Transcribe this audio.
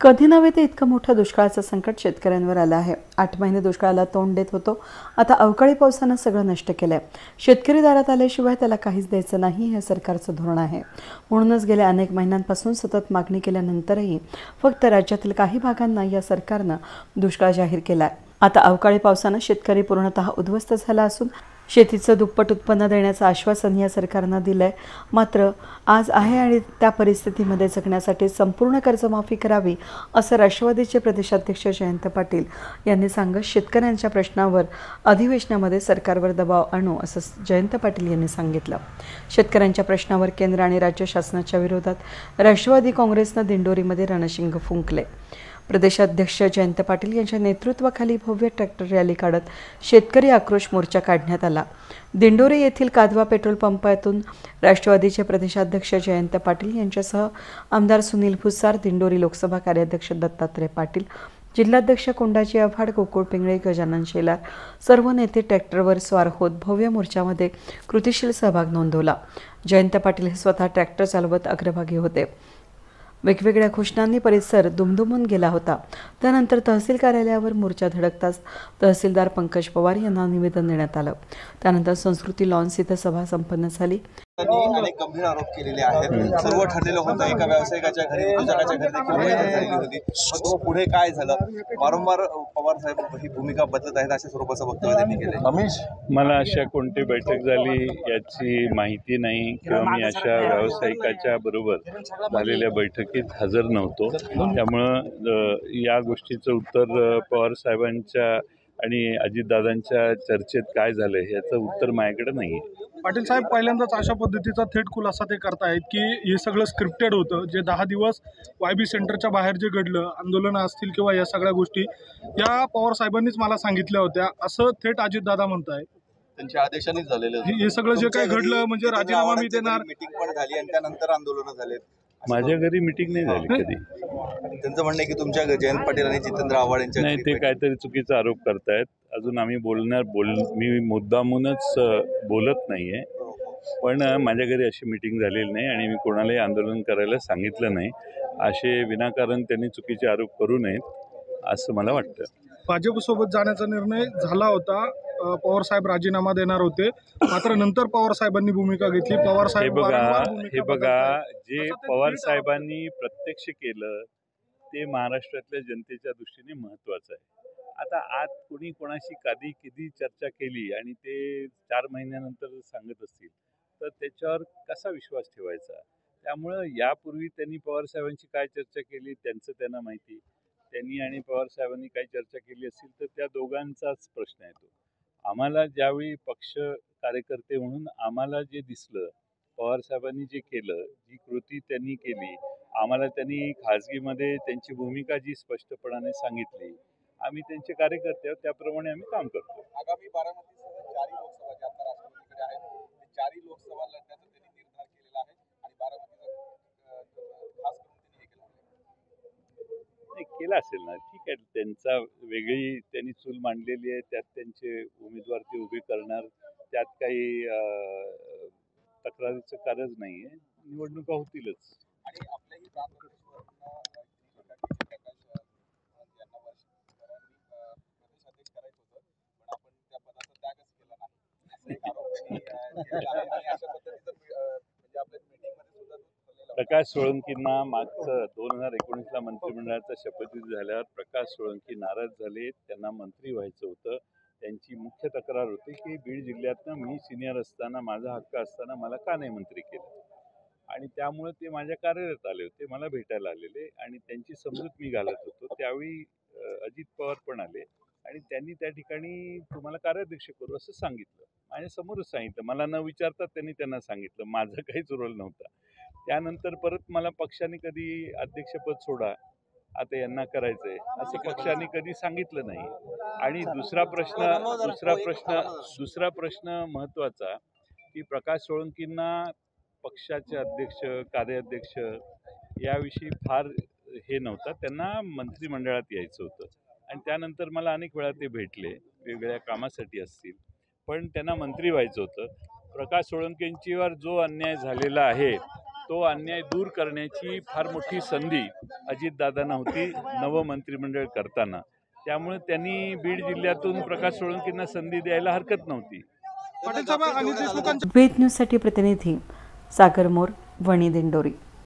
कधी नव्हे ते इतकं मोठं दुष्काळाचं संकट शेतकऱ्यांवर आलं आहे। 8 महिने दुष्काळाला तोंड देत होतो, आता अवकाळी पावसानं सगळं नष्ट केलंय। शेतकरी दारात आल्याशिवाय त्याला काहीच द्यायचं नाही हे सरकारचं धोरण आहे। म्हणूनच गेल्या अनेक महिन्यांपासून सतत मागणी केल्यानंतरही फक्त राज्यातील काही भागांना या सरकारनं दुष्काळ जाहीर केलाय। आता अवकाळी पावसानं शेतकरी पूर्णतः उद्ध्वस्त झाला असून शेतीचं दुप्पट उत्पन्न देण्याचं आश्वासन या सरकारनं दिलंय। मात्र आज आहे आणि त्या परिस्थितीमध्ये जगण्यासाठी संपूर्ण कर्जमाफी करावी असं राष्ट्रवादीचे प्रदेशाध्यक्ष जयंत पाटील यांनी सांगत शेतकऱ्यांच्या प्रश्नावर अधिवेशनामध्ये सरकारवर दबाव आणू असं जयंत पाटील यांनी सांगितलं। शेतकऱ्यांच्या प्रश्नावर केंद्र आणि राज्य शासनाच्या विरोधात राष्ट्रवादी काँग्रेसनं दिंडोरीमध्ये रणशिंग फुंकले। प्रदेशाध्यक्ष जयंत पाटील यांच्या नेतृत्वाखाली भव्य ट्रॅक्टर रॅली काढत शेतकरी आक्रोश मोर्चा काढण्यात आला। दिंडोरी येथील कादवा पेट्रोल पंपातून राष्ट्रवादीचे प्रदेशाध्यक्ष जयंत पाटील यांच्यासह आमदार सुनील भुसार, दिंडोरी लोकसभा कार्याध्यक्ष दत्तात्रय पाटील, जिल्हाध्यक्ष कोंडाजी आव्हाड, गोकुळ पिंगळे, गजानन शेलार सर्व नेते ट्रॅक्टरवर स्वार होत भव्य मोर्चामध्ये कृतिशील सहभाग नोंदवला। जयंत पाटील हे स्वतः ट्रॅक्टर चालवत अग्रभागी होते। वेगवेगळ्या घोषणांनी परिसर दुमदुमून गेला होता। त्यानंतर तहसील कार्यालयावर मोर्चा धडकताच तहसीलदार पंकज पवार यांना निवेदन देण्यात आलं। त्यानंतर संस्कृती लॉन्स इथं सभा संपन्न झाली। अनेक गंभीर आरोप केलेले आहेत। सर्व ठरलेलं होतं, एका व्यावसायिकाच्या घरी उद्योजकाच्या घरी देखील बैठक झालेली होती। मग पुढे काय झालं? वारंवार पवार साहेब ही भूमिका बदलत आहेत अशा स्वरूपाचं वक्तव्य त्यांनी केलं। मला अशा कोणती बैठक झाली याची माहिती नाही किंवा मी अशा व्यावसायिकाच्या बरोबर झालेल्या बैठकीत हजर नव्हतो। त्यामुळं या गोष्टीचं उत्तर पवार साहेबांच्या आणि अजितदादांच्या चर्चेत काय झालं याचं उत्तर माझ्याकडे नाही आहे। पाटील साहेब पहिल्यांदाच अशा पद्धतीचा थेट खुलासा ते करतायत की हे सगळं स्क्रिप्टेड होतं। जे 10 दिवस YB सेंटरच्या बाहेर जे घडलं, आंदोलनं असतील किंवा या सगळ्या गोष्टी या पवार साहेबांनीच मला सांगितल्या होत्या असं थेट अजितदादा म्हणताय। त्यांच्या आदेशानेच झालेलं हे सगळं जे काही घडलं म्हणजे राजीनामा मी देणार। मीटिंग पण झाली आणि त्यानंतर आंदोलनं झाले। माझ्या घरी मीटिंग नाही झाली कधी। त्यांचं म्हणणं आहे की तुमच्या जयंत पाटील आणि जितेंद्र आव्हाड यांच्या नाही, ते काहीतरी चुकीचा आरोप करतायत। अजून आम्ही मी मुद्दामूनच बोलत नाहीये, पण माझ्या घरी अशी मीटिंग झालेली नाही आणि मी कोणालाही आंदोलन करायला सांगितलं नाही। असे विनाकारण त्यांनी चुकीचे आरोप करू नयेत असं मला वाटतं। भाजपसोबत जाण्याचा निर्णय झाला होता, पवार साहेब राजीनामा देणार होते, मात्र नंतर पवार साहेबांनी भूमिका घेतली। पवार साहेब हे बघा जे पवार साहेबांनी प्रत्यक्ष केलं ते महाराष्ट्रातल्या जनतेच्या दृष्टीने महत्त्वाचं आहे। आता आज कोणी कोणाशी कधी चर्चा केली आणि ते 4 महिन्यानंतर सांगत असतील तर त्याच्यावर कसा विश्वास ठेवायचा? त्यामुळं यापूर्वी त्यांनी पवार साहेबांची काय चर्चा केली त्यांचं त्यांना माहिती। त्यांनी आणि पवार साहेबांनी काय चर्चा केली असेल तर त्या दोघांचाच प्रश्न आहे तो। आम्हाला ज्यावेळी पक्ष कार्यकर्ते म्हणून आम्हाला जे दिसलं, पवार साहेबांनी जे केलं, जी कृती त्यांनी केली, आम्हाला त्यांनी खाजगीमध्ये त्यांची भूमिका जी स्पष्टपणाने सांगितली, आम्ही त्यांचे कार्यकर्ते आहोत, त्याप्रमाणे आम्ही काम करतो। आगामी बारामतीसह 4 लोकसभा ज्या आता राष्ट्रपतीकडे आहेत, 4 लोकसभा लढण्याचा त्यांनी निर्धार केलेला आहे आणि बारामतीचा खास करून त्यांनी हे केलं नाही केला असेल ना, ठीक आहे, त्यांचा वेगळी त्यांनी चूल मांडलेली आहे, त्यात त्यांचे उमेदवार ते उभे करणार, त्यात काही तक्रारीचं कारण नाही आहे। निवडणुका होतीलच। आणि आपल्याही प्रदेशाध्यक्ष करायचं होतं, पण आपण त्या पदाचा त्यागच केला नाही असा एक आरोप त्यांनी आणि अशा पद्धतीचं म्हणजे आपल्या मीटिंगमध्ये सुद्धा प्रकाश सोळंकींना मागचं 2019ला मंत्रिमंडळाचा शपथविधी झाल्यावर प्रकाश सोळंकी नाराज झाले, त्यांना मंत्री व्हायचं होतं। त्यांची मुख्य तक्रार होती की बीड जिल्ह्यातनं मी सिनियर असताना, माझा हक्क असताना मला का नाही मंत्री केलं, आणि त्यामुळे ते माझ्या कार्यालयात आले होते, मला भेटायला आलेले आणि त्यांची समजूत मी घालत होतो। त्यावेळी अजित पवार पण आले आणि त्यांनी त्या ठिकाणी तुम्हाला कार्याध्यक्ष करू असं सांगितलं, माझ्यासमोरच सांगितलं, मला न विचारता त्यांनी त्यांना सांगितलं, माझं काहीच रोल नव्हता। त्यानंतर परत मला पक्षाने कधी अध्यक्षपद सोडा, आता यांना करायचंय असं पक्षाने कधी सांगितलं नाही। आणि दुसरा प्रश्न महत्त्वाचा की प्रकाश सोळंकींना पक्षाचे अध्यक्ष, कार्याध्यक्ष याविषयी फार हे नव्हतं, त्यांना मंत्रिमंडळात यायचं होतं आणि त्यानंतर मला अनेक वेळा ते भेटले, वेगवेगळ्या कामासाठी असतील, पण त्यांना मंत्री व्हायचं होतं। प्रकाश सोळंकींच्यावर जो अन्याय झालेला आहे तो अन्याय दूर करण्याची फार मोठी संधी अजितदादांना होती नवं मंत्रिमंडळ करताना. त्यामुळे त्यांनी बीड जिल्ह्यातून प्रकाश सोळंकींना संधी द्यायला हरकत नव्हती. पाटील साहेब, अनिल देशमुखांच्या वेद न्यूजसाठी प्रतिनिधी सागर मोर, वणी दिंडोरी.